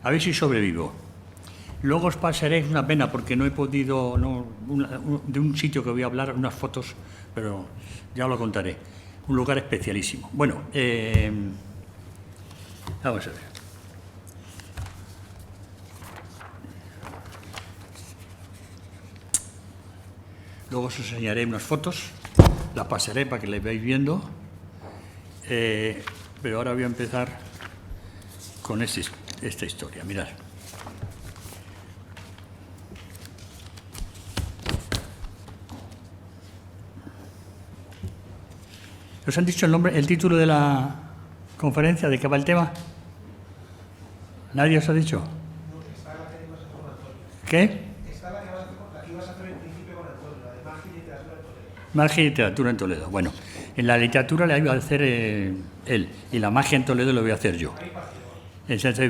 A ver si sobrevivo. Luego os pasaré, es una pena porque no he podido, de un sitio que voy a hablar, unas fotos, pero ya os lo contaré. Un lugar especialísimo. Bueno, vamos a ver. Luego os enseñaré unas fotos, las pasaré para que las veáis viendo, pero ahora voy a empezar con esta historia. Mirad. ¿Os han dicho el título de la conferencia? ¿De qué va el tema? ¿Nadie os ha dicho? No, está la que ibas a hacer con Antonio. ¿Qué? Está la que ibas a hacer en principio con Antonio, la de magia y literatura en Toledo. Magia y literatura en Toledo. Bueno, en la literatura la iba a hacer él, y la magia en Toledo lo voy a hacer yo. Entonces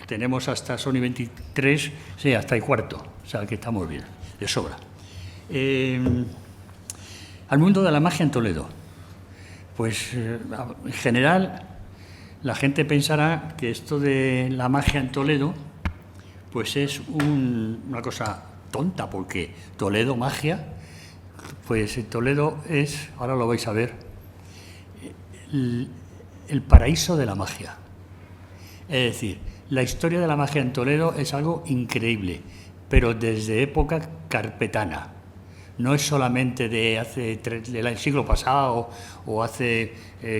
tenemos hasta Sony 23, sí, hasta el cuarto, o sea que estamos bien, de sobra. Al mundo de la magia en Toledo. Pues en general la gente pensará que esto de la magia en Toledo pues es una cosa tonta, porque Toledo, magia, pues Toledo es, ahora lo vais a ver, el paraíso de la magia. Es decir, la historia de la magia en Toledo es algo increíble, pero desde época carpetana. No es solamente del siglo pasado o hace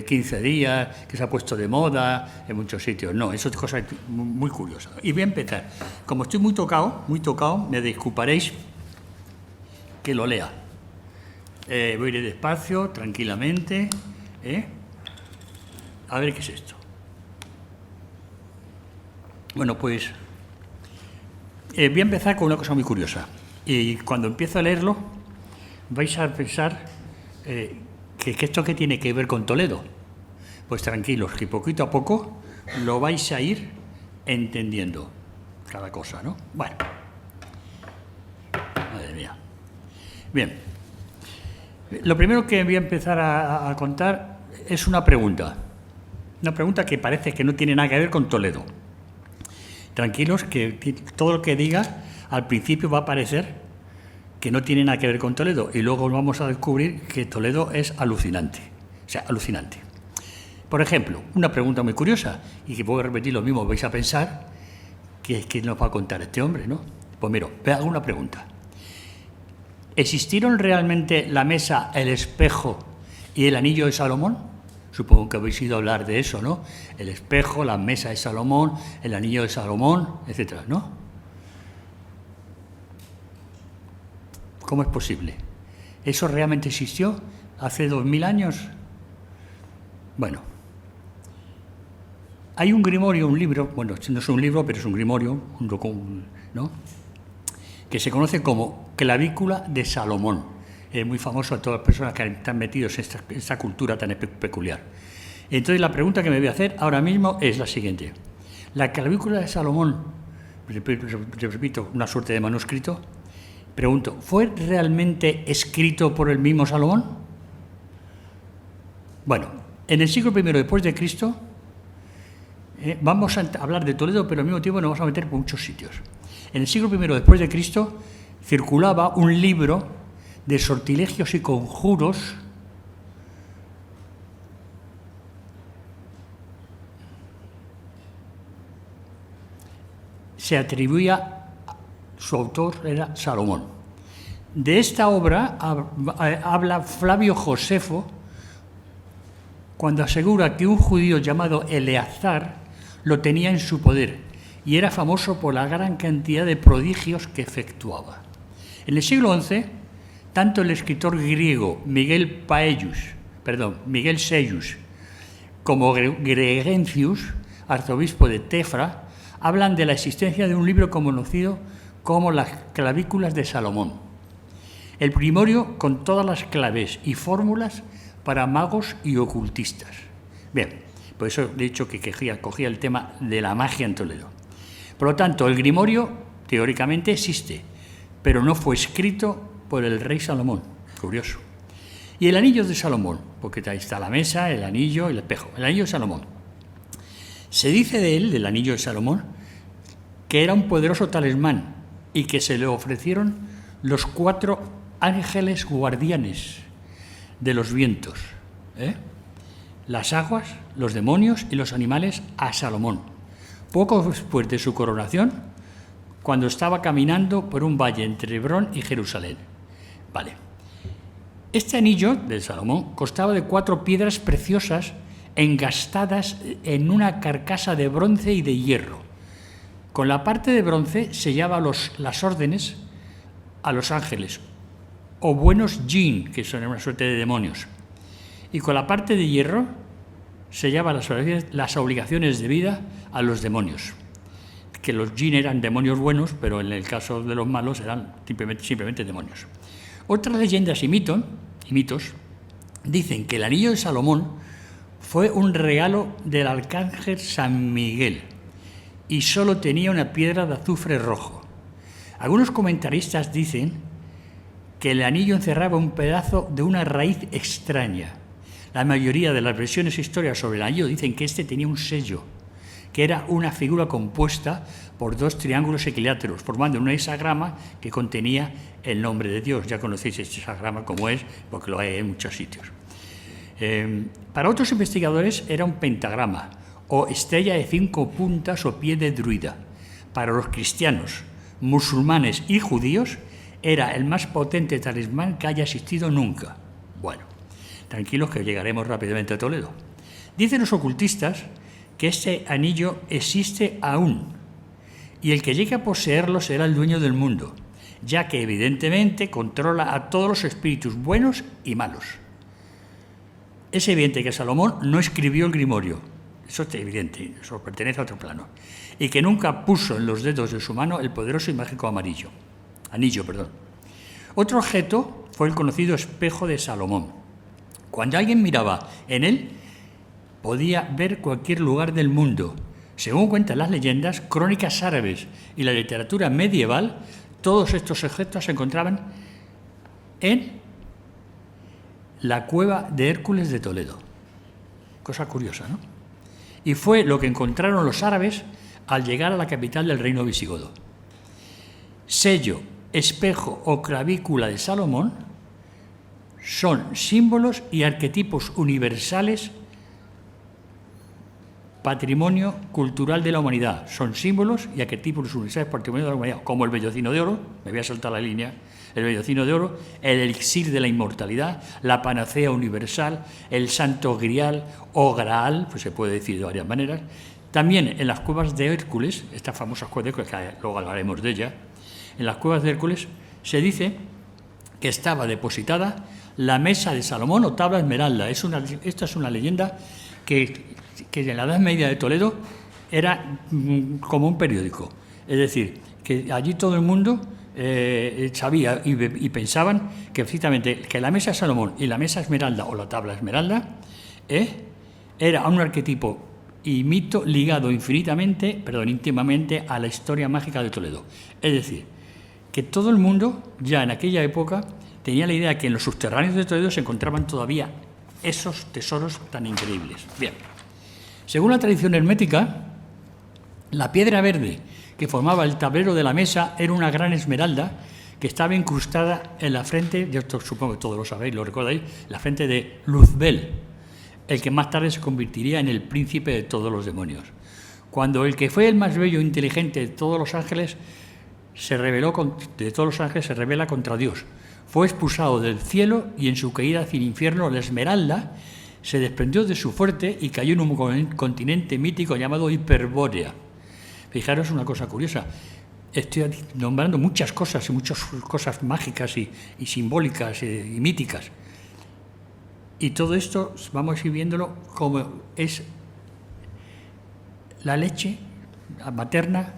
15 días, que se ha puesto de moda en muchos sitios. No, eso es cosa muy curiosa. Y voy a empezar. Como estoy muy tocado, me disculparéis que lo lea. Voy a ir despacio, tranquilamente. A ver qué es esto. Bueno, pues voy a empezar con una cosa muy curiosa. Y cuando empiezo a leerlo, vais a pensar que esto que tiene que ver con Toledo. Pues tranquilos, que poquito a poco lo vais a ir entendiendo cada cosa, ¿no? Bueno, madre mía. Bien, lo primero que voy a empezar a contar es una pregunta que parece que no tiene nada que ver con Toledo. Tranquilos, que todo lo que diga al principio va a parecer que no tiene nada que ver con Toledo, y luego vamos a descubrir que Toledo es alucinante, o sea, alucinante. Por ejemplo, una pregunta muy curiosa, y que puedo repetir lo mismo, vais a pensar que nos va a contar este hombre, ¿no? Pues mira, me hago una pregunta. ¿Existieron realmente la mesa, el espejo y el anillo de Salomón? Supongo que habéis ido a hablar de eso, ¿no? El espejo, la mesa de Salomón, el anillo de Salomón, etcétera, ¿no? ¿Cómo es posible? ¿Eso realmente existió hace 2000 años? Bueno, hay un grimorio, un libro, bueno, no es un libro, pero es un grimorio, ¿no?, que se conoce como Clavícula de Salomón. Es muy famoso a todas las personas que están metidos en esta cultura tan peculiar. Entonces, la pregunta que me voy a hacer ahora mismo es la siguiente. La Clavícula de Salomón, repito, una suerte de manuscrito. Pregunto, ¿fue realmente escrito por el mismo Salomón? Bueno, en el siglo I después de Cristo, vamos a hablar de Toledo, pero al mismo tiempo nos vamos a meter por muchos sitios. En el siglo I después de Cristo circulaba un libro de sortilegios y conjuros se atribuía. Su autor era Salomón. De esta obra habla Flavio Josefo cuando asegura que un judío llamado Eleazar lo tenía en su poder y era famoso por la gran cantidad de prodigios que efectuaba. En el siglo XI, tanto el escritor griego Miguel Seius como Gregencius, arzobispo de Tefra, hablan de la existencia de un libro conocido como las Clavículas de Salomón. El grimorio con todas las claves y fórmulas para magos y ocultistas. Bien, por eso he dicho que cogía el tema de la magia en Toledo. Por lo tanto, el grimorio teóricamente existe, pero no fue escrito por el rey Salomón. Curioso. Y el anillo de Salomón, porque ahí está la mesa, el anillo y el espejo. El anillo de Salomón. Se dice de él, del anillo de Salomón, que era un poderoso talismán y que se le ofrecieron los 4 ángeles guardianes de los vientos, las aguas, los demonios y los animales a Salomón, poco después de su coronación, cuando estaba caminando por un valle entre Hebrón y Jerusalén. Vale. Este anillo de Salomón constaba de 4 piedras preciosas engastadas en una carcasa de bronce y de hierro. Con la parte de bronce sellaba las órdenes a los ángeles, o buenos jinn, que son una suerte de demonios. Y con la parte de hierro sellaba las obligaciones de vida a los demonios. Que los jinn eran demonios buenos, pero en el caso de los malos eran simplemente demonios. Otras leyendas y mitos dicen que el anillo de Salomón fue un regalo del arcángel San Miguel y solo tenía una piedra de azufre rojo. Algunos comentaristas dicen que el anillo encerraba un pedazo de una raíz extraña. La mayoría de las versiones históricas sobre el anillo dicen que este tenía un sello, que era una figura compuesta por 2 triángulos equiláteros, formando una hexagrama que contenía el nombre de Dios. Ya conocéis este hexagrama como es, porque lo hay en muchos sitios. Para otros investigadores era un pentagrama, o estrella de 5 puntas o pie de druida. Para los cristianos, musulmanes y judíos, era el más potente talismán que haya existido nunca. Bueno, tranquilos que llegaremos rápidamente a Toledo. Dicen los ocultistas que este anillo existe aún, y el que llegue a poseerlo será el dueño del mundo, ya que evidentemente controla a todos los espíritus buenos y malos. Es evidente que Salomón no escribió el grimorio, eso es evidente, eso pertenece a otro plano, y que nunca puso en los dedos de su mano el poderoso y mágico anillo. Otro objeto fue el conocido espejo de Salomón. Cuando alguien miraba en él, podía ver cualquier lugar del mundo. Según cuentan las leyendas, crónicas árabes y la literatura medieval, todos estos objetos se encontraban en la cueva de Hércules de Toledo. Cosa curiosa, ¿no? Y fue lo que encontraron los árabes al llegar a la capital del reino visigodo. Sello, espejo o clavícula de Salomón son símbolos y arquetipos universales, patrimonio cultural de la humanidad. Son símbolos y arquetipos universales, patrimonio de la humanidad, como el vellocino de oro, me voy a saltar la línea, el vellocino de oro, el elixir de la inmortalidad, la panacea universal, el santo grial o graal, pues se puede decir de varias maneras. También en las cuevas de Hércules, estas famosas cuevas de Hércules, que luego hablaremos de ellas, en las cuevas de Hércules se dice que estaba depositada la mesa de Salomón o tabla esmeralda. Esta es una leyenda que en la Edad Media de Toledo era como un periódico. Es decir, que allí todo el mundo sabía y pensaban que precisamente que la mesa de Salomón y la mesa esmeralda o la tabla esmeralda era un arquetipo y mito ligado íntimamente a la historia mágica de Toledo. Es decir, que todo el mundo ya en aquella época tenía la idea de que en los subterráneos de Toledo se encontraban todavía esos tesoros tan increíbles. Bien, según la tradición hermética, la piedra verde que formaba el tablero de la mesa era una gran esmeralda que estaba incrustada en la frente, yo supongo que todos lo sabéis, lo recordáis, la frente de Luzbel, el que más tarde se convertiría en el príncipe de todos los demonios. Cuando el que fue el más bello e inteligente de todos los ángeles se revela contra Dios, fue expulsado del cielo y en su caída hacia el infierno la esmeralda se desprendió de su fuerte y cayó en un continente mítico llamado Hiperbórea. Fijaros una cosa curiosa, estoy nombrando muchas cosas mágicas y simbólicas y míticas. Y todo esto vamos a ir viéndolo como es la leche materna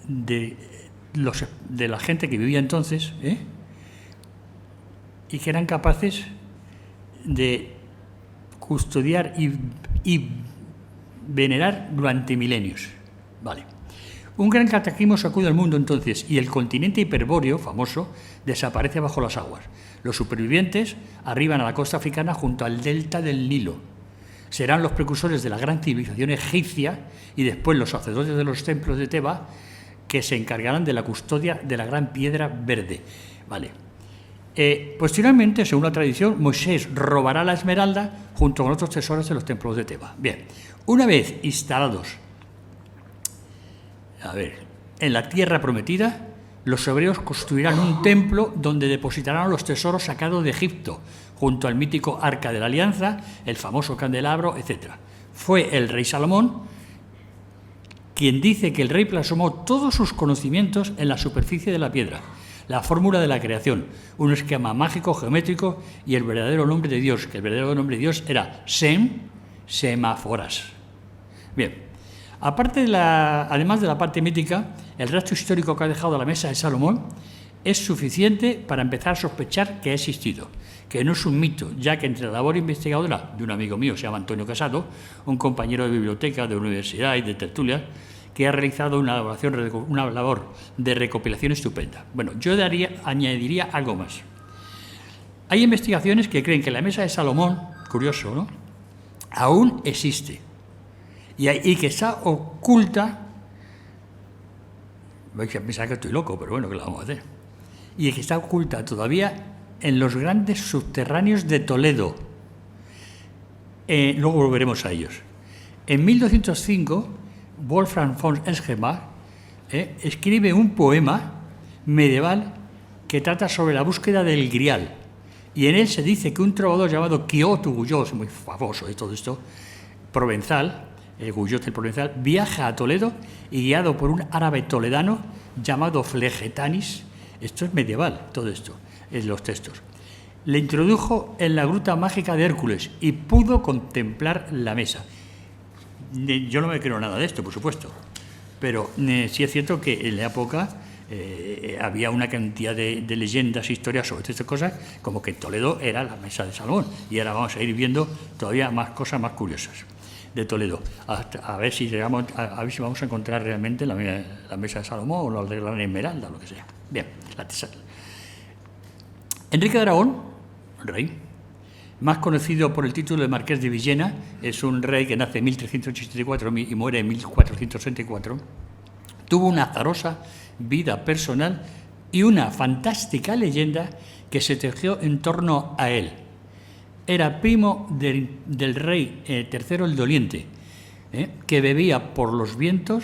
de la gente que vivía entonces, y que eran capaces de custodiar y venerar durante milenios. Vale. Un gran cataclismo sacude al mundo entonces y el continente hiperbóreo, famoso, desaparece bajo las aguas. Los supervivientes arriban a la costa africana junto al delta del Nilo. Serán los precursores de la gran civilización egipcia y después los sacerdotes de los templos de Tebas que se encargarán de la custodia de la gran piedra verde. Vale. Posteriormente, según la tradición, Moisés robará la esmeralda junto con otros tesoros de los templos de Tebas. Bien, una vez instalados en la tierra prometida, los hebreos construirán un templo donde depositarán los tesoros sacados de Egipto, junto al mítico Arca de la Alianza, el famoso candelabro, etc. Fue el rey Salomón quien dice que el rey plasmó todos sus conocimientos en la superficie de la piedra, la fórmula de la creación, un esquema mágico, geométrico y el verdadero nombre de Dios, que el verdadero nombre de Dios era Semáforas. Bien. Además de la parte mítica, el rastro histórico que ha dejado la mesa de Salomón es suficiente para empezar a sospechar que ha existido, que no es un mito, ya que entre la labor investigadora de un amigo mío, se llama Antonio Casado, un compañero de biblioteca, de universidad y de tertulia, que ha realizado una labor de recopilación estupenda. Bueno, yo añadiría algo más. Hay investigaciones que creen que la mesa de Salomón, curioso, ¿no?, aún existe. Y que está oculta, vais a pensar que estoy loco, pero bueno, ¿qué la vamos a hacer? Y que está oculta todavía en los grandes subterráneos de Toledo. Luego volveremos a ellos. En 1205, Wolfram von Eschenbach escribe un poema medieval que trata sobre la búsqueda del Grial. Y en él se dice que un trovador llamado Quioto Guyot, muy famoso de todo esto, provenzal, Guyot el Provenzal, viaja a Toledo y guiado por un árabe toledano llamado Flegetanis, esto es medieval, todo esto, en los textos, le introdujo en la gruta mágica de Hércules y pudo contemplar la mesa. Yo no me creo nada de esto, por supuesto, pero sí es cierto que en la época había una cantidad de leyendas, historias sobre estas cosas, como que Toledo era la mesa de Salomón, y ahora vamos a ir viendo todavía más cosas más curiosas de Toledo, a ver si vamos a encontrar realmente la mesa de Salomón o la de Gran Esmeralda, lo que sea. Bien, la tesala. Enrique de Aragón, rey, más conocido por el título de Marqués de Villena, es un rey que nace en 1384 y muere en 1464, tuvo una azarosa vida personal y una fantástica leyenda que se tejió en torno a él. Era primo del rey III el Doliente, que bebía por los vientos,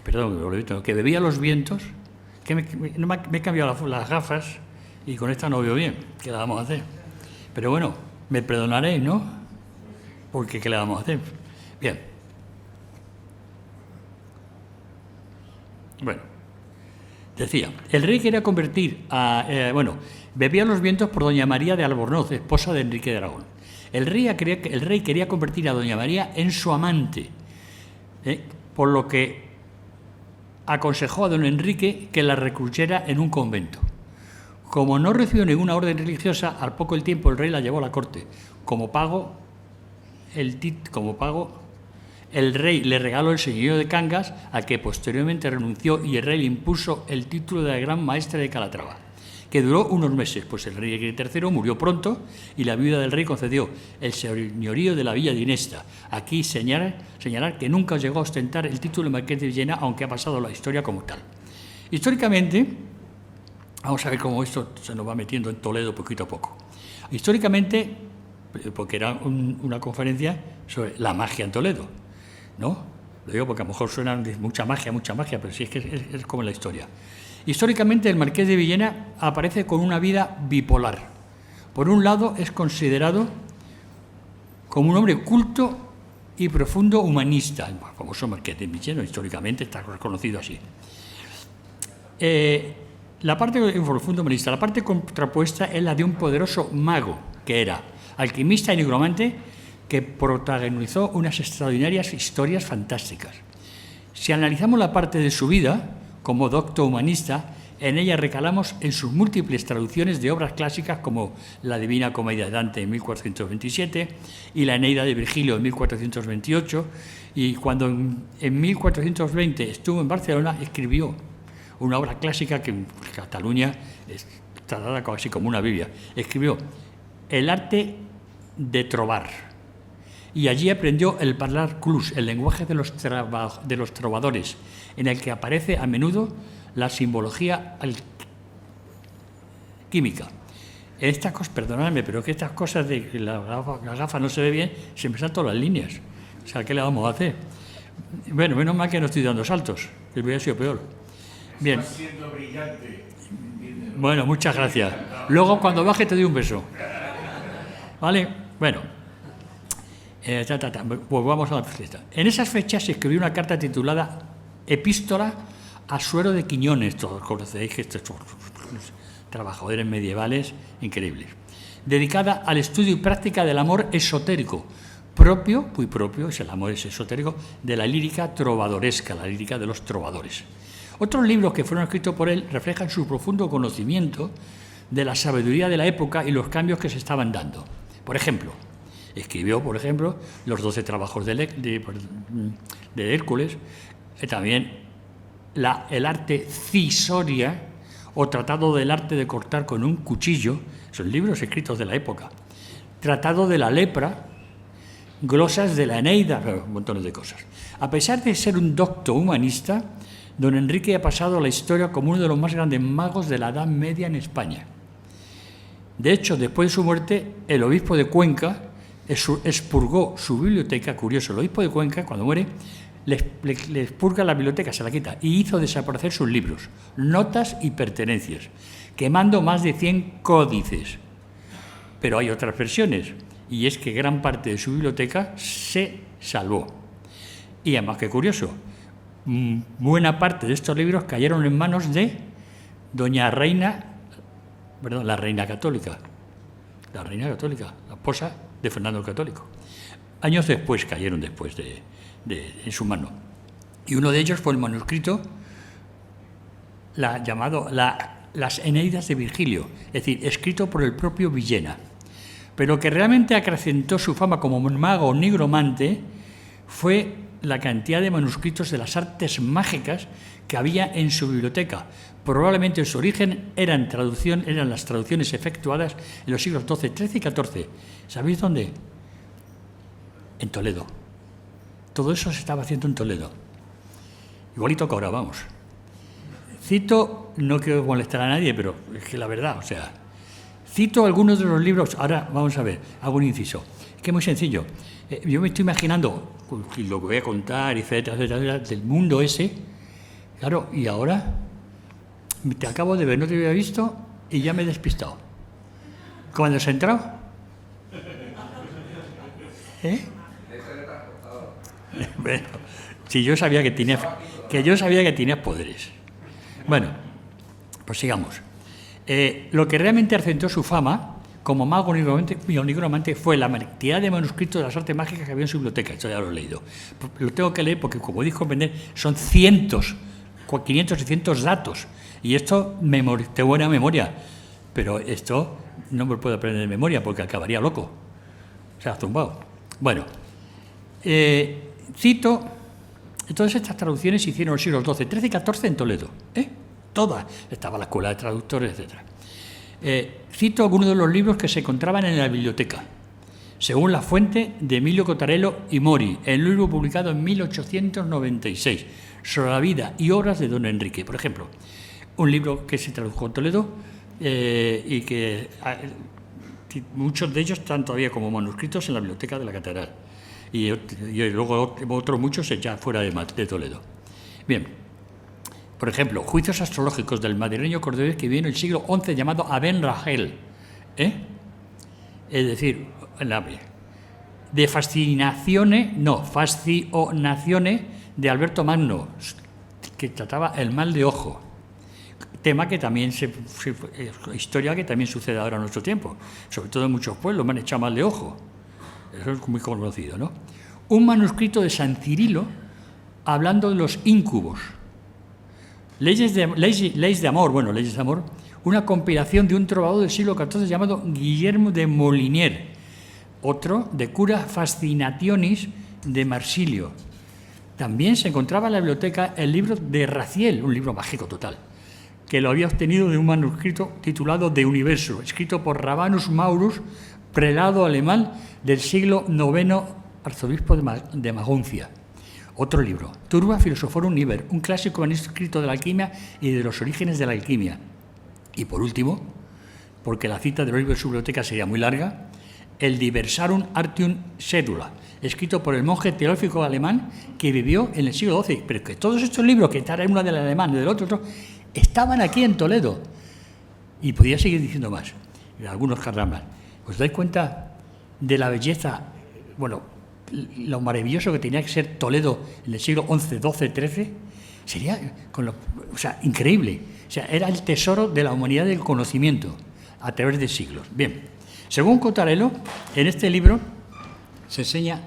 que bebía los vientos, que me he cambiado las gafas y con esta no veo bien, ¿qué le vamos a hacer? Pero bueno, me perdonaréis, ¿no? Porque ¿qué le vamos a hacer? Bien. Bueno, decía, el rey quería convertir bebía los vientos por doña María de Albornoz, esposa de Enrique de Aragón. El rey quería convertir a doña María en su amante, por lo que aconsejó a don Enrique que la recluyera en un convento. Como no recibió ninguna orden religiosa, al poco el tiempo el rey la llevó a la corte. Como pago, el rey le regaló el señorío de Cangas, al que posteriormente renunció, y el rey le impuso el título de gran maestre de Calatrava, que duró unos meses, pues el rey III murió pronto y la viuda del rey concedió el señorío de la villa de Inesta. Aquí señalar que nunca llegó a ostentar el título de Marqués de Villena, aunque ha pasado la historia como tal. Históricamente, vamos a ver cómo esto se nos va metiendo en Toledo poquito a poco. Históricamente, porque era una conferencia sobre la magia en Toledo, ¿no? Lo digo porque a lo mejor suena de mucha magia, pero sí es que es como la historia. Históricamente, el Marqués de Villena aparece con una vida bipolar. Por un lado, es considerado como un hombre culto y profundo humanista. El famoso Marqués de Villena, históricamente, está reconocido así. La parte profundo humanista, la parte contrapuesta es la de un poderoso mago, que era alquimista y nigromante, que protagonizó unas extraordinarias historias fantásticas. Si analizamos la parte de su vida, como docto humanista, En ella recalamos en sus múltiples traducciones de obras clásicas como la Divina Comedia de Dante en 1427 y la Eneida de Virgilio en 1428, y cuando en 1420 estuvo en Barcelona escribió una obra clásica que en Cataluña es tratada casi como una Biblia. Escribió El arte de trobar, y allí aprendió el parlar clus, el lenguaje de los trovadores, en el que aparece a menudo la simbología química. Estas cosas, perdonadme, pero que estas cosas de que la gafa no se ve bien, se me saltan las líneas. O sea, ¿qué le vamos a hacer? Bueno, menos mal que no estoy dando saltos, que hubiera sido peor. Bien. Estás siendo brillante. Bueno, muchas gracias. Luego, cuando baje, te doy un beso. ¿Vale? Bueno. Pues vamos a la fiesta. En esas fechas se escribió una carta titulada Epístola a Suero de Quiñones. Todos conocéis que estos trabajadores medievales increíbles. Dedicada al estudio y práctica del amor esotérico, propio, muy propio, es el amor esotérico, de la lírica trovadoresca, la lírica de los trovadores. Otros libros que fueron escritos por él reflejan su profundo conocimiento de la sabiduría de la época y los cambios que se estaban dando. Por ejemplo, escribió, los 12 trabajos de Hércules, también el arte cisoria, o tratado del arte de cortar con un cuchillo, son libros escritos de la época, tratado de la lepra, glosas de la Eneida, montones de cosas. A pesar de ser un docto humanista, don Enrique ha pasado a la historia como uno de los más grandes magos de la Edad Media en España. De hecho, después de su muerte, el obispo de Cuenca expurgó su biblioteca. Curioso, el obispo de Cuenca, cuando muere, le expurga la biblioteca, se la quita, y hizo desaparecer sus libros, notas y pertenencias, quemando más de 100 códices. Pero hay otras versiones, y es que gran parte de su biblioteca se salvó. Y además, qué curioso, buena parte de estos libros cayeron en manos de la reina católica, la esposa de Fernando el Católico. Años después cayeron en su mano. Y uno de ellos fue el manuscrito llamado Las Eneidas de Virgilio, es decir, escrito por el propio Villena. Pero lo que realmente acrecentó su fama como mago nigromante fue la cantidad de manuscritos de las artes mágicas que había en su biblioteca. Probablemente en su origen eran las traducciones efectuadas en los siglos XII, XIII y XIV. ¿Sabéis dónde? En Toledo. Todo eso se estaba haciendo en Toledo. Igualito que ahora, vamos. Cito, no quiero molestar a nadie, pero es que la verdad, cito algunos de los libros. Ahora vamos a ver, hago un inciso. Es que es muy sencillo. Yo me estoy imaginando lo que voy a contar, etcétera, del mundo ese. Claro, y ahora te acabo de ver, no te había visto y ya me he despistado. ¿Cuándo has entrado? Bueno, si yo sabía que tenías poderes. Bueno, pues sigamos. Lo que realmente acentó su fama como mago nigromante fue la cantidad de manuscritos de las artes mágicas que había en su biblioteca. Esto ya lo he leído. Lo tengo que leer porque, como podéis comprender, son 500 y 600 datos. Y esto, tengo buena memoria, pero esto no me lo puedo aprender de memoria porque acabaría loco. Se ha zumbado. Bueno, cito, todas estas traducciones se hicieron en los siglos XII, XIII y XIV en Toledo. Todas. Estaba la escuela de traductores, etc. Cito algunos de los libros que se encontraban en la biblioteca, según la fuente de Emilio Cotarello y Mori, el libro publicado en 1896, sobre la vida y obras de don Enrique. Por ejemplo, un libro que se tradujo en Toledo y que muchos de ellos están todavía como manuscritos en la biblioteca de la catedral. Y luego otros muchos ya fuera de Toledo. Bien, por ejemplo, Juicios astrológicos del madrileño cordobés que vivió en el siglo XI llamado Aben Rachel. Es decir, de fascinaciones de Alberto Magno, que trataba el mal de ojo. Tema que también historia que también sucede ahora en nuestro tiempo. Sobre todo en muchos pueblos me han echado mal de ojo. Eso es muy conocido, ¿no? Un manuscrito de San Cirilo hablando de los íncubos. Leyes de Amor, una compilación de un trovador del siglo XIV llamado Guillermo de Molinier, otro de Cura Fascinationis de Marsilio. También se encontraba en la biblioteca el libro de Raziel, un libro mágico total, que lo había obtenido de un manuscrito titulado De Universo, escrito por Rabanus Maurus, prelado alemán del siglo IX, arzobispo de Maguncia. Otro libro, Turba Philosophorum Liber, un clásico manuscrito de la alquimia y de los orígenes de la alquimia. Y por último, porque la cita de los libros de su biblioteca sería muy larga, el Diversarum Artium Sedula, escrito por el monje teológico alemán que vivió en el siglo XII. Pero que todos estos libros, que era uno del alemán y del otro, estaban aquí en Toledo. Y podía seguir diciendo más, algunos carrambas. ¿Os dais cuenta de la belleza, lo maravilloso que tenía que ser Toledo en el siglo XI, XII, XIII? Sería increíble. O sea, era el tesoro de la humanidad del conocimiento a través de siglos. Bien, según Cotarello, en este libro se enseña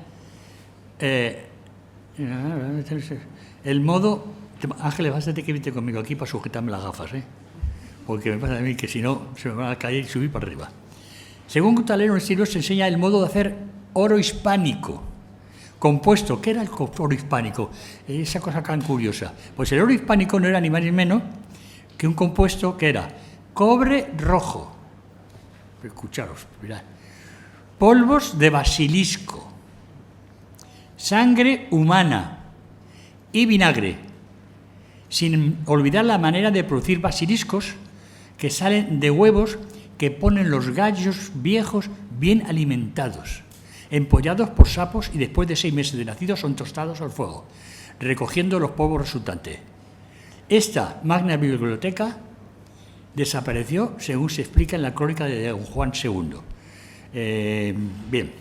el modo... Ángeles, vas a tener que irte conmigo aquí para sujetarme las gafas, porque me pasa a mí que si no se me van a caer y subir para arriba. Según Cotarello, en este libro se enseña el modo de hacer oro hispánico, compuesto. ¿Qué era el oro hispánico? Esa cosa tan curiosa. Pues el oro hispánico no era ni más ni menos que un compuesto que era cobre rojo. Escucharos, mirad. Polvos de basilisco, sangre humana y vinagre, sin olvidar la manera de producir basiliscos que salen de huevos que ponen los gallos viejos bien alimentados, empollados por sapos y después de 6 meses de nacidos son tostados al fuego, recogiendo los polvos resultantes. Esta magna biblioteca desapareció, según se explica en la crónica de don Juan II. Bien,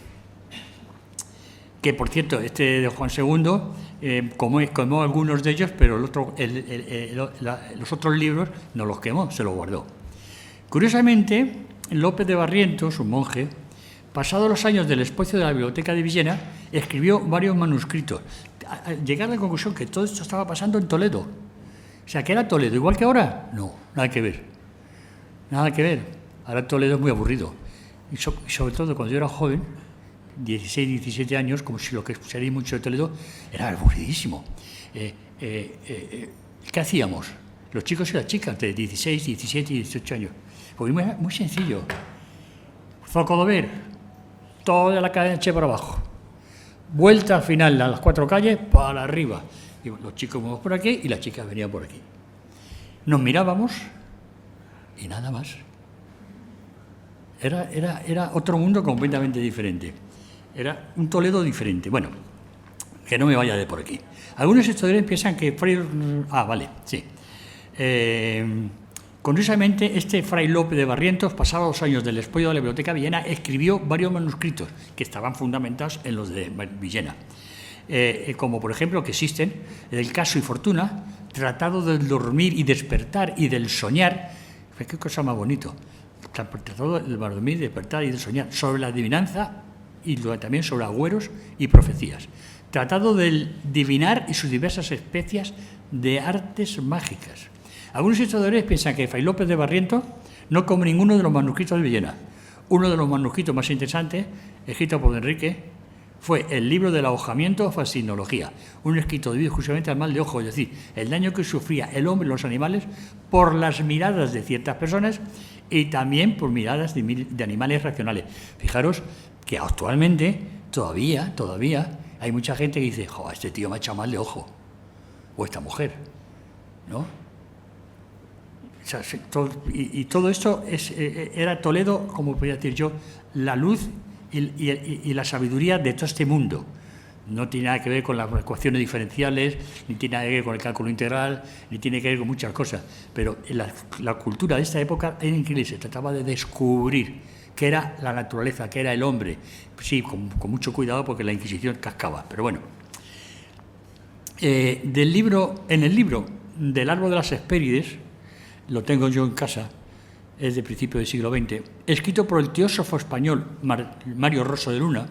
que por cierto, este de Juan II quemó algunos de ellos, pero los otros libros no los quemó, se los guardó. Curiosamente, López de Barrientos, un monje, pasados los años del expolio de la Biblioteca de Villena, escribió varios manuscritos. Llegar a la conclusión que todo esto estaba pasando en Toledo. O sea, ¿que era Toledo igual que ahora? No, nada que ver. Nada que ver. Ahora Toledo es muy aburrido. Y sobre todo cuando yo era joven, 16, 17 años, como si lo que escucharéis mucho de Toledo, era aburridísimo. ¿Qué hacíamos? Los chicos y las chicas de 16, 17 y 18 años. Pues muy sencillo. Zocodover, toda la calle para abajo. Vuelta al final a las 4 calles para arriba. Y los chicos íbamos por aquí y las chicas venían por aquí. Nos mirábamos y nada más. Era otro mundo completamente diferente. Era un Toledo diferente. Bueno, que no me vaya de por aquí. Algunos historiadores piensan que Fray... Curiosamente, este Fray López de Barrientos, pasados los años del expolio de la Biblioteca de Villena, escribió varios manuscritos que estaban fundamentados en los de Villena. Como por ejemplo que existen el Caso y Fortuna, Tratado del Dormir y Despertar y del Soñar, qué cosa más bonito, Tratado del Dormir, Despertar y del Soñar, sobre la adivinanza y también sobre agüeros y profecías, Tratado del Divinar y sus diversas especies de artes mágicas. Algunos historiadores piensan que Fray López de Barrientos no come ninguno de los manuscritos de Villena. Uno de los manuscritos más interesantes, escrito por Enrique, fue el libro del ahojamiento o fascinología, un escrito debido exclusivamente al mal de ojo, es decir, el daño que sufría el hombre y los animales por las miradas de ciertas personas y también por miradas de animales racionales. Fijaros que actualmente todavía hay mucha gente que dice, jo, este tío me ha echado mal de ojo, o esta mujer, ¿no? O sea, todo esto era Toledo, como podría decir yo, la luz y la sabiduría de todo este mundo. No tiene nada que ver con las ecuaciones diferenciales, ni tiene nada que ver con el cálculo integral, ni tiene que ver con muchas cosas. Pero la cultura de esta época era increíble, se trataba de descubrir qué era la naturaleza, qué era el hombre. Sí, con mucho cuidado porque la Inquisición cascaba, pero bueno. En el libro del Árbol de las Hespérides, lo tengo yo en casa, es de principio del siglo XX, escrito por el teósofo español Mario Rosso de Luna,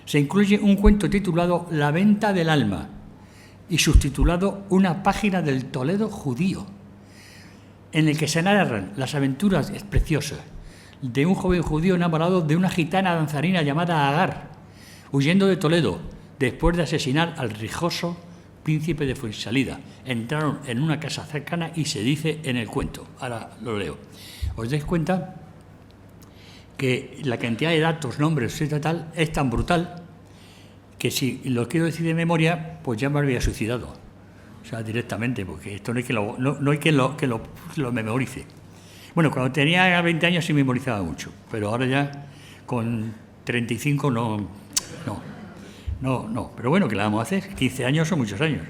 se incluye un cuento titulado La venta del alma, y subtitulado Una página del Toledo judío, en el que se narran las aventuras preciosas de un joven judío enamorado de una gitana danzarina llamada Agar, huyendo de Toledo después de asesinar al rijoso príncipe de Fuensalida. Entraron en una casa cercana y se dice en el cuento. Ahora lo leo. Os dais cuenta que la cantidad de datos, nombres, etcétera, tal, es tan brutal que si lo quiero decir de memoria, pues ya me habría suicidado. O sea, directamente, porque esto no hay que lo memorice. Bueno, cuando tenía 20 años sí memorizaba mucho, pero ahora ya con 35 no. Pero bueno, ¿qué le vamos a hacer? 15 años son muchos años.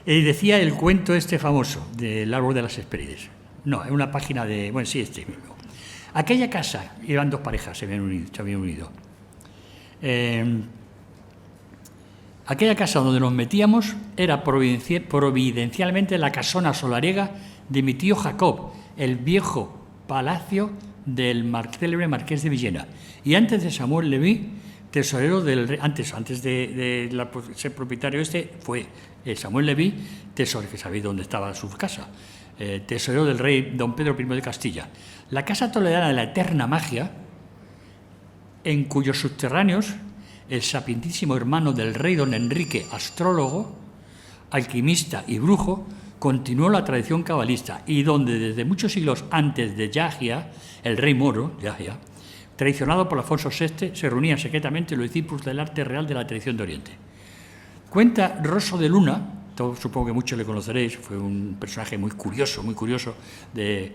Y decía el cuento este famoso del árbol de las Hespérides. No, es una página de... Bueno, sí, este mismo. Aquella casa, eran dos parejas, se habían unido. Aquella casa donde nos metíamos era providencialmente la casona solariega de mi tío Jacob, el viejo palacio del célebre marqués de Villena. Y antes de Samuel Leví, tesorero del rey, antes de ser propietario este, fue Samuel Leví, tesorero, que sabéis dónde estaba su casa, tesorero del rey don Pedro I de Castilla. La casa toledana de la eterna magia, en cuyos subterráneos el sapientísimo hermano del rey don Enrique, astrólogo, alquimista y brujo, continuó la tradición cabalista y donde desde muchos siglos antes de Yahya, el rey moro, Yahya, traicionado por Alfonso VI, se reunían secretamente los discípulos del arte real de la tradición de Oriente. Cuenta Rosso de Luna, supongo que muchos le conoceréis, fue un personaje muy curioso, desde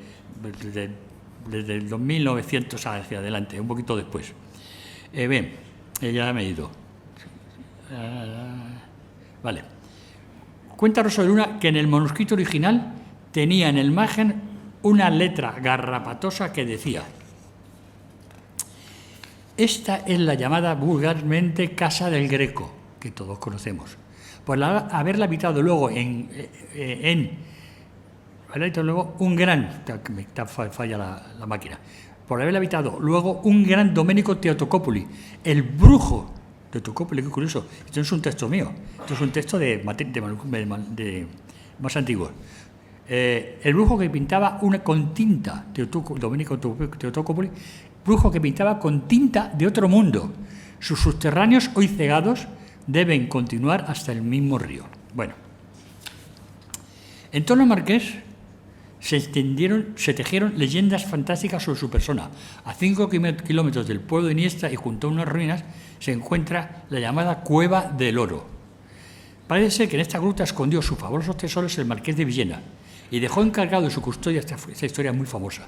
el 1900 hacia adelante, un poquito después. Bien, ya me he ido. Vale. Cuenta Rosso de Luna que en el manuscrito original tenía en el margen una letra garrapatosa que decía: esta es la llamada vulgarmente Casa del Greco, que todos conocemos. Por haberla habitado luego un gran... Me falla la máquina. Por haberla habitado luego un gran Domenico Teotocópuli, el brujo Teotocópuli, qué curioso. Esto no es un texto mío, esto es un texto de más antiguo. El brujo que pintaba con tinta, Domenico Teotocópuli, brujo que pintaba con tinta de otro mundo. Sus subterráneos, hoy cegados, deben continuar hasta el mismo río. Bueno, en torno al marqués se tejieron leyendas fantásticas sobre su persona. A 5 kilómetros del pueblo de Iniesta y junto a unas ruinas se encuentra la llamada Cueva del Oro. Parece ser que en esta gruta escondió sus fabulosos tesoros el marqués de Villena y dejó encargado de su custodia, esta historia es muy famosa,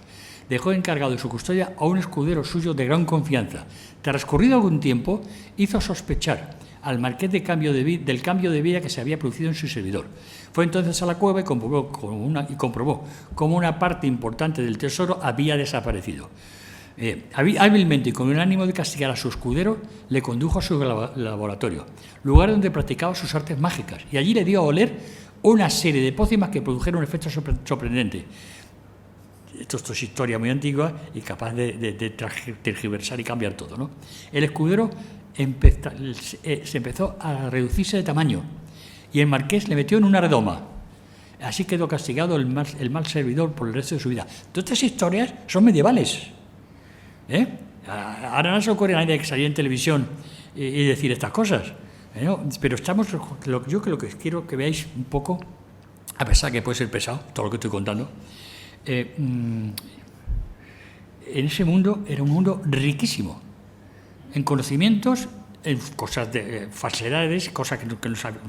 dejó encargado de su custodia a un escudero suyo de gran confianza. Transcurrido algún tiempo, hizo sospechar al marqués del cambio de vida que se había producido en su servidor. Fue entonces a la cueva y comprobó cómo una parte importante del tesoro había desaparecido. Hábilmente y con el ánimo de castigar a su escudero, le condujo a su laboratorio, lugar donde practicaba sus artes mágicas, y allí le dio a oler una serie de pócimas que produjeron un efecto sorprendente. Esto es historia muy antigua y capaz de tergiversar y cambiar todo, ¿no? El escudero se empezó a reducirse de tamaño y el marqués le metió en una redoma. Así quedó castigado el mal servidor por el resto de su vida. Todas estas historias son medievales. Ahora no se ocurre a nadie que salir en televisión y decir estas cosas. Pero yo lo que quiero que veáis un poco, a pesar que puede ser pesado todo lo que estoy contando, en ese mundo era un mundo riquísimo en conocimientos, en cosas de falsedades, cosas que no saben,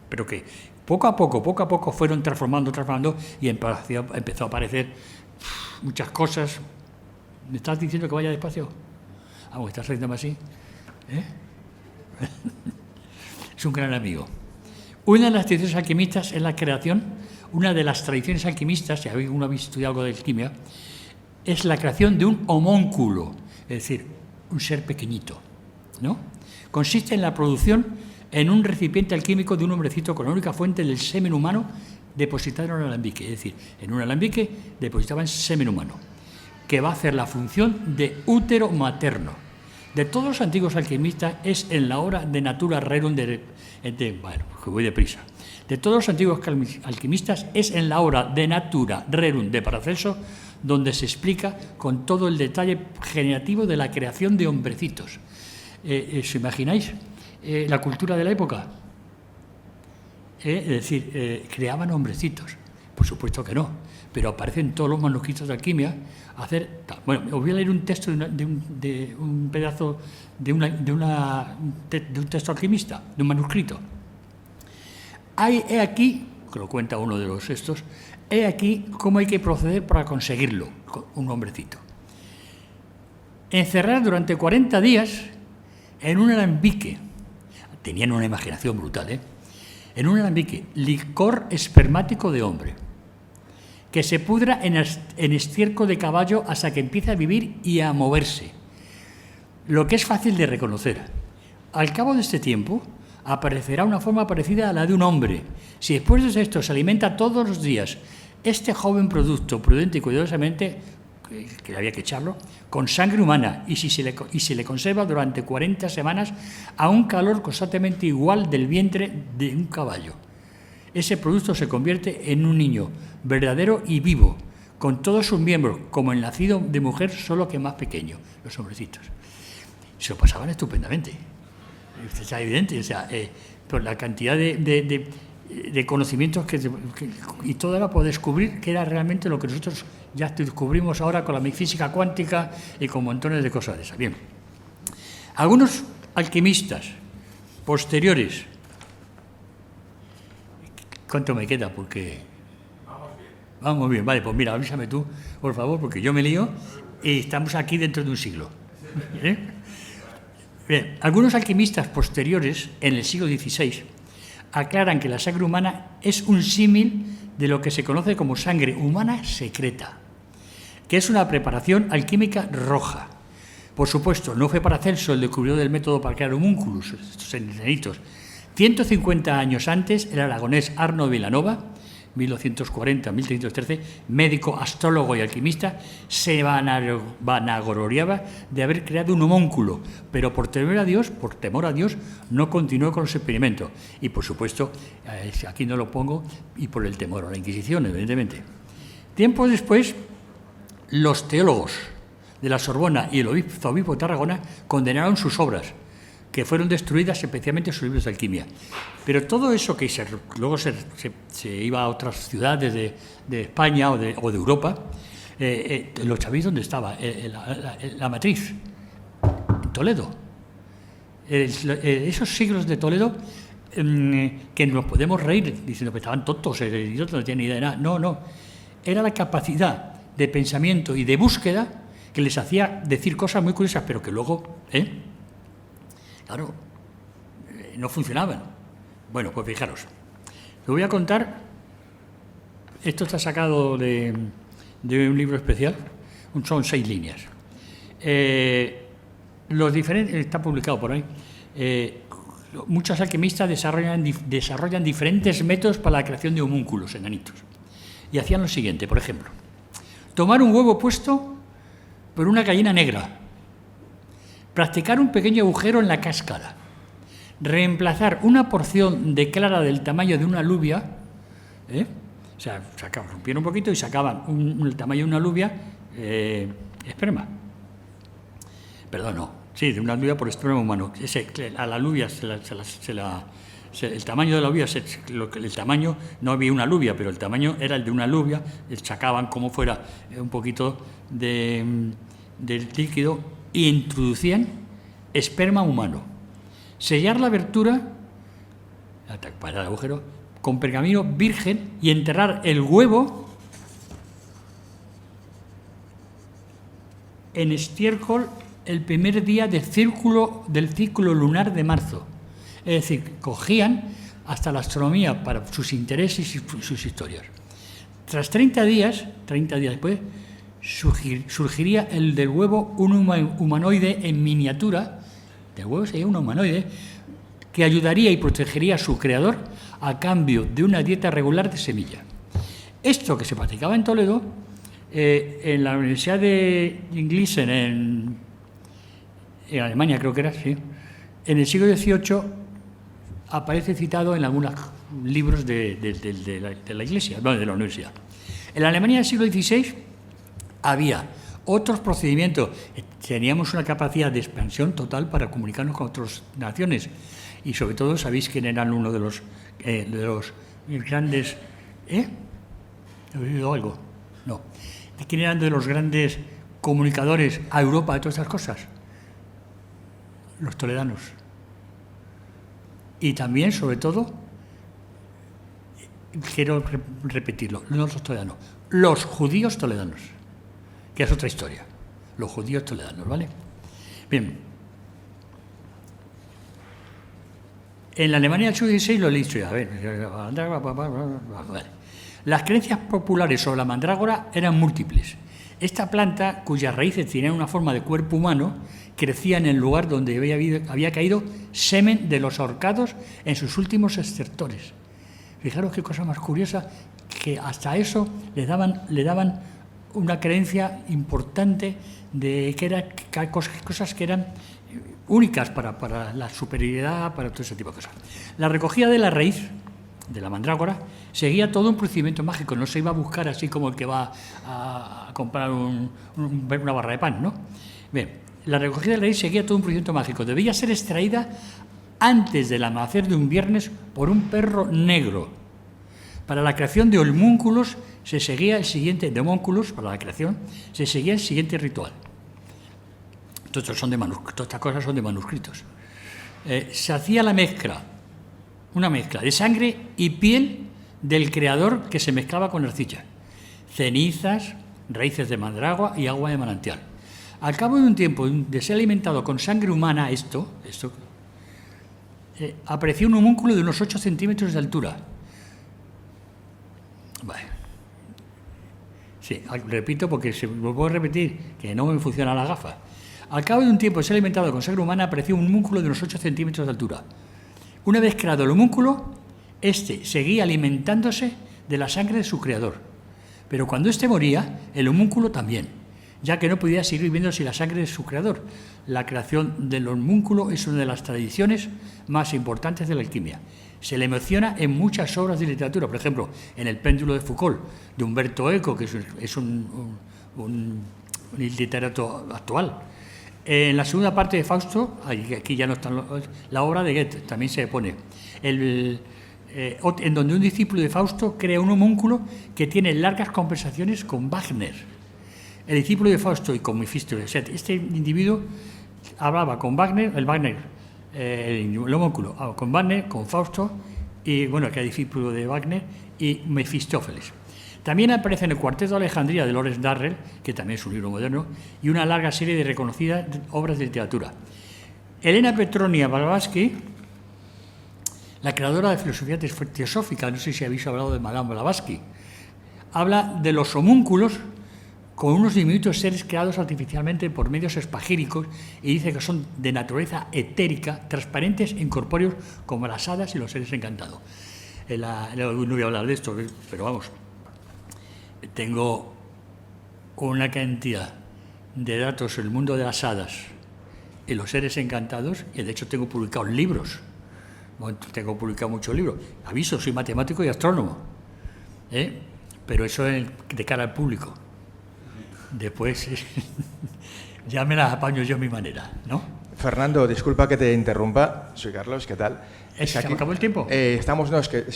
pero que poco a poco fueron transformando y empezó a aparecer muchas cosas. ¿Me estás diciendo que vaya despacio? ¿Me estás riéndome así? Es un gran amigo. Una de las tradiciones alquimistas es la creación, una de las tradiciones alquimistas, si uno ha estudiado algo de alquimia, es la creación de un homúnculo, es decir, un ser pequeñito, ¿no? Consiste en la producción en un recipiente alquímico de un hombrecito con la única fuente del semen humano depositado en un alambique, es decir, en un alambique depositaban semen humano, que va a hacer la función de útero materno. de todos los antiguos alquimistas es en la obra de Natura Rerum bueno, que voy deprisa. De todos los antiguos alquimistas es en la obra de Natura Rerum de Paracelso donde se explica con todo el detalle generativo de la creación de hombrecitos. ¿Os imagináis la cultura de la época? Es decir, creaban hombrecitos. Por supuesto que no, pero aparecen todos los manuscritos de alquimia hacer tal. Bueno, os voy a leer un texto de un pedazo de un texto alquimista, de un manuscrito. He aquí, que lo cuenta uno de los estos, he aquí cómo hay que proceder para conseguirlo, un hombrecito. Encerrar durante 40 días en un alambique, tenían una imaginación brutal, en un alambique, licor espermático de hombre, que se pudra en estiércol de caballo hasta que empiece a vivir y a moverse, lo que es fácil de reconocer. Al cabo de este tiempo, aparecerá una forma parecida a la de un hombre. Si después de esto se alimenta todos los días este joven producto, prudente y cuidadosamente, que había que echarlo, con sangre humana, y se le conserva durante 40 semanas a un calor constantemente igual del vientre de un caballo. Ese producto se convierte en un niño verdadero y vivo, con todos sus miembros, como el nacido de mujer, solo que más pequeño, los hombrecitos. Se lo pasaban estupendamente. Es evidente, o sea, por la cantidad de conocimientos y todo era por descubrir que era realmente lo que nosotros ya descubrimos ahora con la física cuántica y con montones de cosas de esas. Bien, algunos alquimistas posteriores. ¿Cuánto me queda? Porque vamos bien, vale, pues mira, avísame tú, por favor, porque yo me lío y estamos aquí dentro de un siglo. Bien, algunos alquimistas posteriores, en el siglo XVI, aclaran que la sangre humana es un símil de lo que se conoce como sangre humana secreta, que es una preparación alquímica roja. Por supuesto, no fue Paracelso el descubridor del método para crear homúnculos, estos enanitos. 150 años antes, el aragonés Arno Vilanova, 1240-1313, médico, astrólogo y alquimista, se vanagloriaba de haber creado un homúnculo, pero por temor a Dios, no continuó con los experimentos. Y, por supuesto, aquí no lo pongo, y por el temor a la Inquisición, evidentemente. Tiempo después, los teólogos de la Sorbona y el obispo de Tarragona condenaron sus obras, que fueron destruidas, especialmente sus libros de alquimia. Pero todo eso que luego se iba a otras ciudades de España o de Europa, ¿lo sabéis dónde estaba? La matriz, en Toledo. Esos siglos de Toledo, que nos podemos reír diciendo que estaban tontos, idiotas, no tenían ni idea de nada. No. Era la capacidad de pensamiento y de búsqueda que les hacía decir cosas muy curiosas, pero que luego, claro, no funcionaban. Bueno, pues fijaros, te voy a contar, esto está sacado de un libro especial, son 6 líneas. Está publicado por ahí. Muchos alquimistas desarrollan diferentes métodos para la creación de homúnculos enanitos. Y hacían lo siguiente, por ejemplo, tomar un huevo puesto por una gallina negra, practicar un pequeño agujero en la cáscara, reemplazar una porción de clara del tamaño de una alubia, o sea, rompieron un poquito y sacaban el tamaño de una alubia, esperma. Perdón, no, sí, de una alubia por esperma humano. A la alubia el tamaño de la alubia, el tamaño, no había una alubia, pero el tamaño era el de una alubia, sacaban como fuera un poquito del líquido e introducían esperma humano. Sellar la abertura, para el agujero, con pergamino virgen y enterrar el huevo en estiércol el primer día del ciclo lunar de marzo. Es decir, cogían hasta la astronomía para sus intereses y sus historias. Tras 30 días después, surgiría el del huevo un humanoide en miniatura, del huevo sería un humanoide, que ayudaría y protegería a su creador a cambio de una dieta regular de semilla. Esto que se practicaba en Toledo, en la Universidad de Gießen, en Alemania creo que era, sí, en el siglo XVIII aparece citado en algunos libros de la Iglesia, no, de la Universidad. En la Alemania del siglo XVI había otros procedimientos. Teníamos una capacidad de expansión total para comunicarnos con otras naciones. Y sobre todo, ¿sabéis quién eran uno de los grandes... ¿He oído algo? No. ¿Quién eran de los grandes comunicadores a Europa de todas estas cosas? Los toledanos. Y también, sobre todo, quiero repetirlo, no los toledanos, los judíos toledanos, que es otra historia. Los judíos toledanos, ¿vale? Bien. En la Alemania del siglo XVI lo he dicho ya. A ver. Vale. Las creencias populares sobre la mandrágora eran múltiples. Esta planta, cuyas raíces tenían una forma de cuerpo humano, crecía en el lugar donde había caído semen de los ahorcados en sus últimos estertores. Fijaros qué cosa más curiosa, que hasta eso le daban una creencia importante de que eran cosas que eran únicas para la superioridad, para todo ese tipo de cosas. La recogida de la raíz de la mandrágora seguía todo un procedimiento mágico, no se iba a buscar así como el que va a comprar una barra de pan, ¿no? Bien, la recogida de la raíz seguía todo un procedimiento mágico, debía ser extraída antes del amanecer de un viernes por un perro negro. Para la creación de homúnculos se seguía el siguiente, de homúnculos, para la creación, se seguía el siguiente ritual. Todas estas cosas son de manuscritos. Se hacía una mezcla de sangre y piel del creador que se mezclaba con arcilla, cenizas, raíces de mandrágora y agua de manantial. Al cabo de un tiempo de ser alimentado con sangre humana, apareció un homúnculo de unos 8 centímetros de altura. Vale. Sí, repito porque se lo puedo repetir, que no me funciona la gafa. Al cabo de un tiempo de ser alimentado con sangre humana, apareció un homúnculo de unos 8 centímetros de altura. Una vez creado el homúnculo, seguía alimentándose de la sangre de su creador. Pero cuando moría, el homúnculo también, ya que no podía seguir viviendo sin la sangre de su creador. La creación del homúnculo es una de las tradiciones más importantes de la alquimia. Se le menciona en muchas obras de literatura, por ejemplo, en El péndulo de Foucault, de Umberto Eco, que es un literato actual. En la segunda parte de Fausto, aquí ya no está la obra de Goethe, también se pone, en donde un discípulo de Fausto crea un homúnculo que tiene largas conversaciones con Wagner. El discípulo de Fausto y con Mefisto, este individuo hablaba con Wagner, el homúnculo, con Wagner, con Fausto, y bueno, que es discípulo de Wagner, y Mefistófeles. También aparece en el Cuarteto de Alejandría de Lawrence Durrell, que también es un libro moderno, y una larga serie de reconocidas obras de literatura. Elena Petronia Blavatsky, la creadora de filosofía teosófica, no sé si habéis hablado de Madame Blavatsky, habla de los homúnculos con unos diminutos seres creados artificialmente por medios espagíricos y dice que son de naturaleza etérica, transparentes e incorpóreos como las hadas y los seres encantados. No voy a hablar de esto, pero vamos, tengo una cantidad de datos en el mundo de las hadas y los seres encantados, y de hecho tengo publicados libros. Bueno, tengo publicado muchos libros. Aviso, soy matemático y astrónomo, pero eso es de cara al público. Después ya me las apaño yo a mi manera, ¿no? Fernando, disculpa que te interrumpa. Soy Carlos, ¿qué tal? ¿Se acabó el tiempo? Es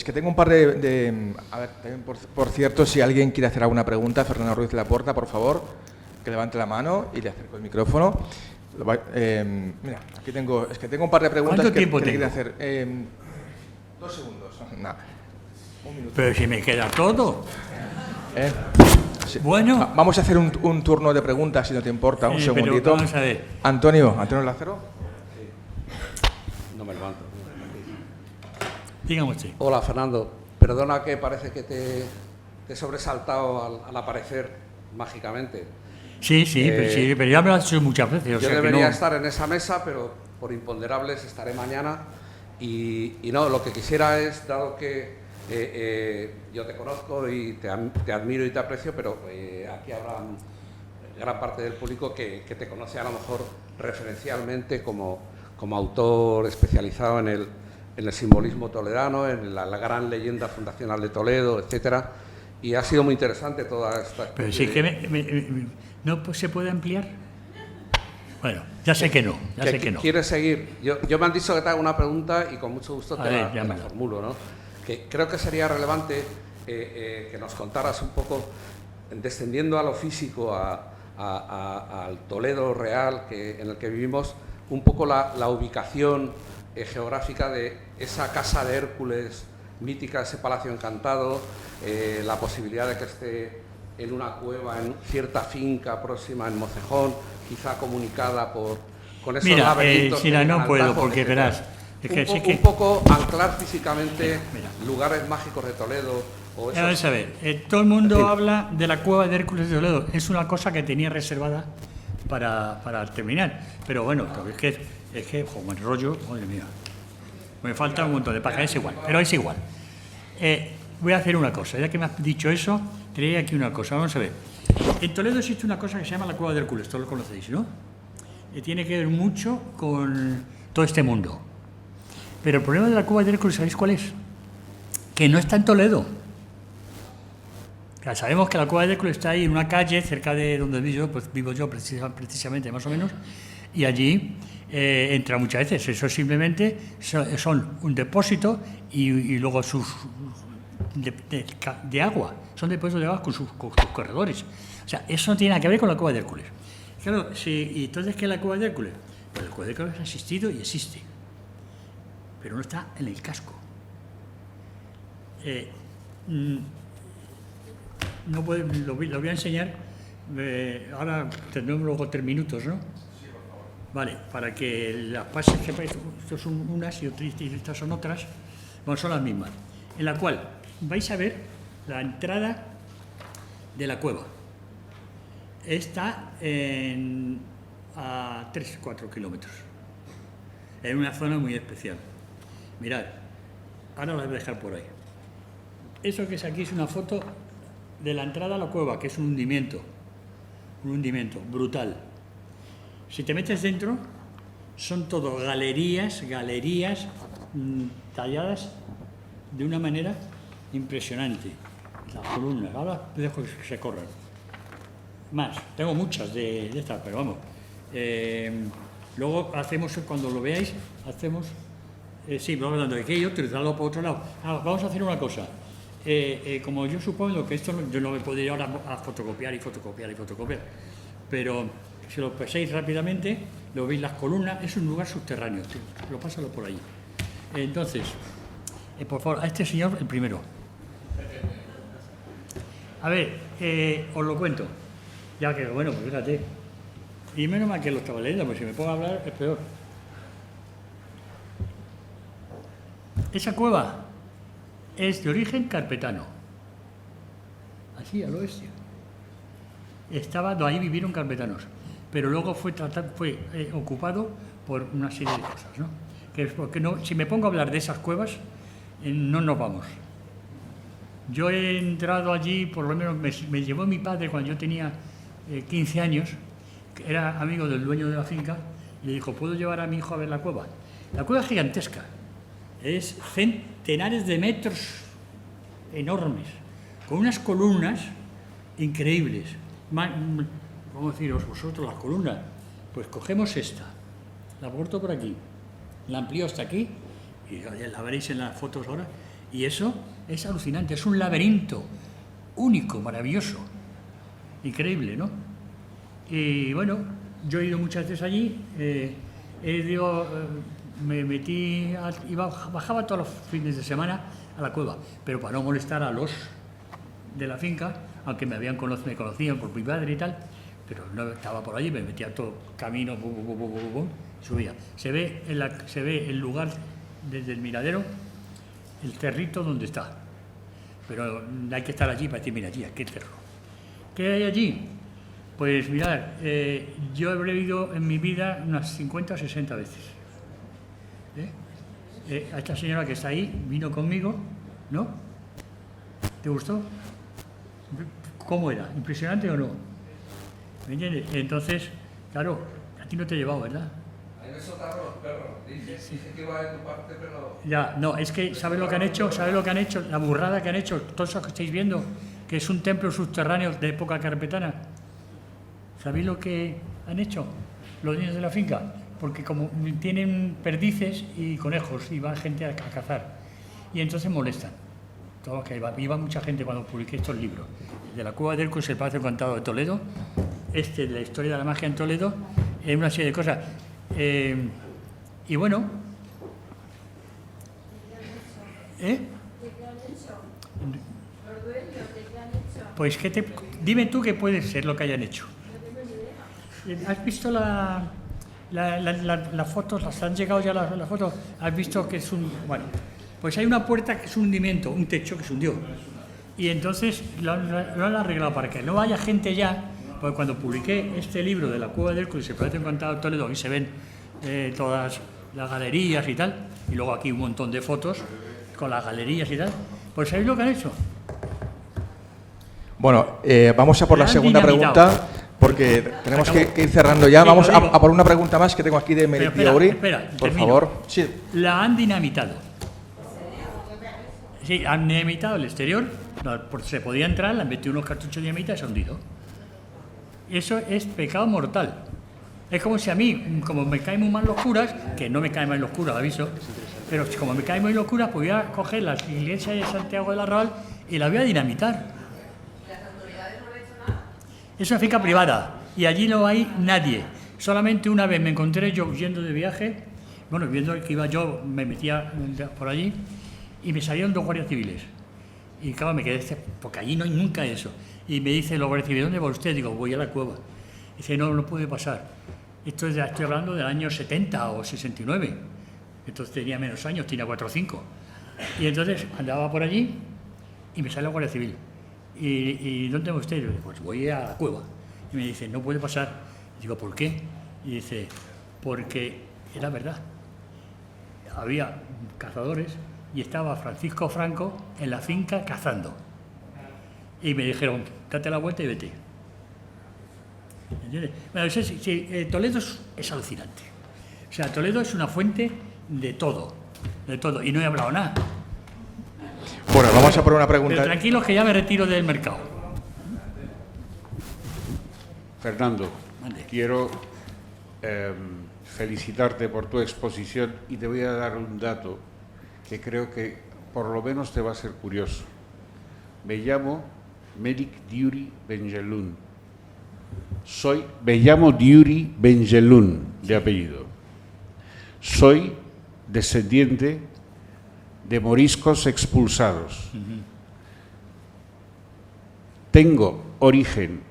que tengo un par de a ver, también por cierto, si alguien quiere hacer alguna pregunta, Fernando Ruiz Laporta, por favor, que levante la mano y le acerco el micrófono. Mira, aquí tengo un par de preguntas. ¿Cuánto tiempo que tengo? hacer. 2 segundos. No, un minuto. Pero si me queda todo. Sí. Bueno. Vamos a hacer un turno de preguntas, si no te importa, un segundito. Pero vamos a ver. Antonio Lázaro. No me levanto. Dígame usted. Hola, Fernando. Perdona que parece que te he sobresaltado al aparecer mágicamente. Sí, pero ya me lo has hecho muchas veces. O Yo sea debería que no... estar en esa mesa, pero por imponderables estaré mañana. Y no, lo que quisiera es, dado que yo te conozco y te admiro y te aprecio, pero aquí habrá gran parte del público que te conoce a lo mejor referencialmente como autor especializado en el simbolismo toledano, en la gran leyenda fundacional de Toledo, etcétera. Y ha sido muy interesante toda esta... Pero sí que ¿no se puede ampliar? Bueno, ya sé que no, ya sé que no. ¿Quieres seguir? Yo me han dicho que te haga una pregunta y con mucho gusto te la formulo, ¿no? Que creo que sería relevante que nos contaras un poco, descendiendo a lo físico, al Toledo real en el que vivimos, un poco la ubicación geográfica de esa casa de Hércules mítica, ese palacio encantado, la posibilidad de que esté en una cueva, en cierta finca próxima en Mocejón, quizá comunicada con esos laberintos. Mira, no puedo, porque verás. Un poco anclar físicamente lugares mágicos de Toledo. Vamos a ver, todo el mundo habla de la cueva de Hércules de Toledo. Es una cosa que tenía reservada para terminar. Pero bueno, es que como el rollo, madre mía, me falta un montón de páginas, es igual, pero es igual. Voy a hacer una cosa, ya que me has dicho eso, traía aquí una cosa, vamos a ver. En Toledo existe una cosa que se llama la cueva de Hércules, todos lo conocéis, ¿no? Tiene que ver mucho con todo este mundo. Pero el problema de la cueva de Hércules, ¿sabéis cuál es? Que no está en Toledo. Ya sabemos que la cueva de Hércules está ahí en una calle cerca de donde vivo yo precisamente, más o menos, y allí entra muchas veces. Eso simplemente son un depósito y luego sus de agua. Son depósitos de agua con sus corredores. O sea, eso no tiene nada que ver con la cueva de Hércules. Claro, ¿y entonces qué es la cueva de Hércules? Pues la cueva de Hércules ha existido y existe, pero no está en el casco. No puedo, lo voy a enseñar. Ahora tendremos luego 3 minutos, ¿no? Sí, por favor. Vale, para que las pases que estas son unas y estas son otras, bueno, son las mismas. En la cual vais a ver la entrada de la cueva. Está a 3-4 kilómetros, en una zona muy especial. Mirad, ahora la voy a dejar por ahí. Eso que es aquí es una foto de la entrada a la cueva, que es un hundimiento brutal. Si te metes dentro, son todo galerías talladas de una manera impresionante. Las columnas, ahora dejo que se corran. Más, tengo muchas de estas, pero vamos. Luego hacemos, cuando lo veáis, hacemos... sí, vamos hablando de aquello, utilizarlo por otro lado. Vamos a hacer una cosa. Como yo supongo que esto yo no me puedo ir ahora a fotocopiar, pero si lo pensáis rápidamente, lo veis las columnas, es un lugar subterráneo, lo pásalo por ahí. Entonces, por favor, a este señor el primero. A ver, os lo cuento, ya que bueno, pues fíjate, y menos mal que lo estaba leyendo, porque si me pongo a hablar es peor. Esa cueva es de origen carpetano, así al oeste. Ahí vivieron carpetanos, pero luego fue ocupado por una serie de cosas, ¿no? Que es porque si me pongo a hablar de esas cuevas, no nos vamos. Yo he entrado allí, por lo menos me llevó mi padre cuando yo tenía 15 años, que era amigo del dueño de la finca, y le dijo, ¿puedo llevar a mi hijo a ver la cueva? La cueva es gigantesca. Es centenares de metros enormes, con unas columnas increíbles. Vamos a deciros vosotros las columnas. Pues cogemos esta, la corto por aquí, la amplío hasta aquí, y la veréis en las fotos ahora, y eso es alucinante, es un laberinto único, maravilloso, increíble, ¿no? Y bueno, yo he ido muchas veces allí, me metí, bajaba todos los fines de semana a la cueva, pero para no molestar a los de la finca, aunque me conocían por mi padre y tal, pero no estaba por allí, me metía todo camino, subía. Se ve el lugar desde el miradero, el cerrito donde está, pero hay que estar allí para decir, mira, allí, aquí el cerro. ¿Qué hay allí? Pues mirad, yo habré ido en mi vida unas 50 o 60 veces. A esta señora que está ahí vino conmigo, ¿no? ¿Te gustó? ¿Cómo era? ¿Impresionante o no? ¿Me entiendes? Entonces, claro, a ti no te he llevado, ¿verdad? A mí me soltaron los perros. Dije que iba de tu parte, pero... Ya, no, es que ¿sabes lo que han hecho? ¿Sabes lo que han hecho? La burrada que han hecho, todos esos que estáis viendo, que es un templo subterráneo de época carpetana. ¿Sabéis lo que han hecho los niños de la finca? Porque como tienen perdices y conejos y va gente a cazar, y entonces molestan. Todo lo que iba mucha gente cuando publiqué estos libros. El de la Cueva del Ercos, el Palacio Encantado de Toledo, de la historia de la magia en Toledo, una serie de cosas. Y bueno... Pues dime tú qué puede ser lo que hayan hecho. ¿Has visto las fotos? ¿Las han llegado ya las fotos? ¿Has visto que es un... Bueno, pues hay una puerta que es un hundimiento, un techo que se hundió. Y entonces lo han arreglado para que no haya gente ya, porque cuando publiqué este libro de la Cueva del Ercos y el Palacio Encantado de Toledo, aquí se ven todas las galerías y tal, y luego aquí un montón de fotos con las galerías y tal. Pues ¿sabéis lo que han hecho? Bueno, vamos a por la segunda pregunta, porque tenemos que ir cerrando ya. Sí, vamos a por una pregunta más que tengo aquí de Meripiauri. Espera, por favor. Sí. La han dinamitado. Sí, han dinamitado el exterior, se podía entrar, le han metido unos cartuchos de dinamita y se ha hundido. Eso es pecado mortal. Es como si a mí, como me caen muy mal los curas, que no me caen mal los curas, aviso, pero como me caen mal los curas, pues voy a coger la iglesia de Santiago del Arrabal y la voy a dinamitar. Es una finca privada y allí no hay nadie. Solamente una vez me encontré yo yendo de viaje, bueno, viendo que iba yo, me metía por allí y me salieron 2 guardias civiles. Y claro, me quedé, porque allí no hay nunca eso. Y me dice los guardias civiles, ¿dónde va usted? Digo, voy a la cueva. Dice, no puede pasar. Estoy hablando del año 70 o 69. Entonces tenía menos años, tenía 4 o 5. Y entonces andaba por allí y me sale la guardia civil. ¿Y dónde va usted? Y digo, pues voy a la cueva. Y me dice, no puede pasar. Y digo, ¿por qué? Y dice, porque era verdad. Había cazadores y estaba Francisco Franco en la finca cazando. Y me dijeron, date la vuelta y vete. ¿Entiendes? Bueno, Toledo es alucinante. O sea, Toledo es una fuente de todo. Y no he hablado nada. Bueno, vamos a por una pregunta. Pero tranquilos que ya me retiro del mercado. Fernando, quiero felicitarte por tu exposición y te voy a dar un dato que creo que por lo menos te va a ser curioso. Me llamo Melik Diuri Benjelloun. Me llamo Diuri Benjelloun de apellido. Soy descendiente de moriscos expulsados. Tengo origen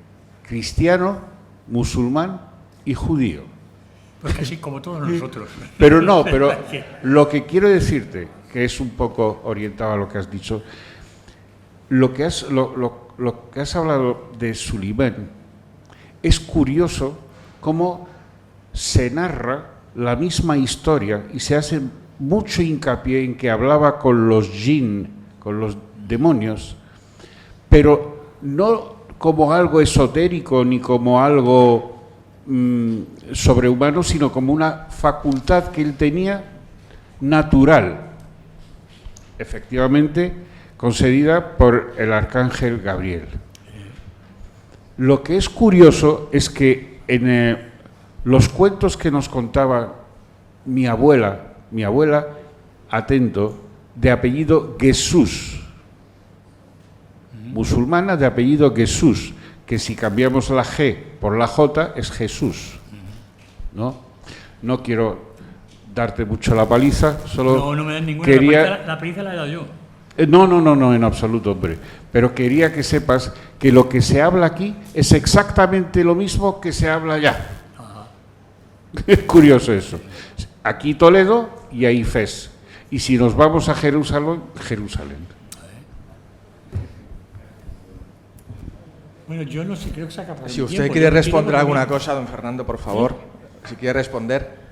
cristiano, musulmán y judío. Pues casi como todos nosotros. Pero no, pero lo que quiero decirte, que es un poco orientado a lo que has dicho, lo que has hablado de Sulimán, es curioso cómo se narra la misma historia y se hace mucho hincapié en que hablaba con los jinn, con los demonios, pero no como algo esotérico ni como algo sobrehumano, sino como una facultad que él tenía natural, efectivamente concedida por el arcángel Gabriel. Lo que es curioso es que en los cuentos que nos contaba mi abuela, atento, de apellido Jesús, musulmana de apellido Jesús, que si cambiamos la G por la J es Jesús, ¿no? No quiero darte mucho la paliza, solo no me dan ninguna, quería... la paliza la he dado yo. No, en absoluto, hombre. Pero quería que sepas que lo que se habla aquí es exactamente lo mismo que se habla allá. Es curioso eso. Aquí Toledo y ahí Fez. Y si nos vamos a Jerusalén. Bueno, yo no sé, creo que se acaba. Si usted quiere responder alguna cosa, don Fernando, por favor. ¿Sí? Si quiere responder.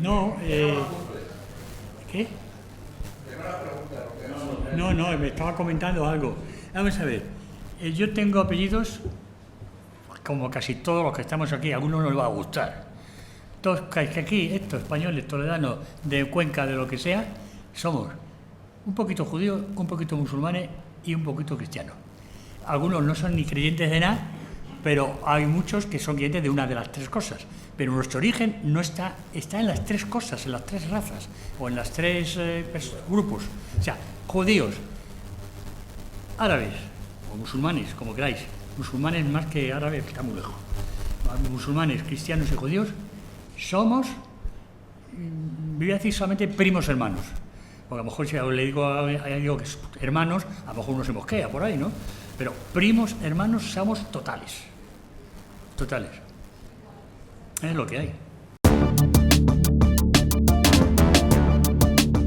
No, ¿qué? No, me estaba comentando algo. Vamos a ver, Yo tengo apellidos, como casi todos los que estamos aquí, a algunos no les va a gustar. Todos que aquí, estos españoles, toledanos, de Cuenca, de lo que sea, somos un poquito judíos, un poquito musulmanes y un poquito cristianos. Algunos no son ni creyentes de nada, pero hay muchos que son creyentes de una de las tres cosas. Pero nuestro origen no está en las tres cosas, en las tres razas, o en las tres grupos. O sea, judíos, árabes, o musulmanes, como queráis. Musulmanes más que árabes, que está muy lejos. Musulmanes, cristianos y judíos, somos, voy a decir solamente primos hermanos. Porque a lo mejor si le digo que hermanos, a lo mejor uno se mosquea por ahí, ¿no? Pero primos hermanos somos totales. Totales. Es lo que hay.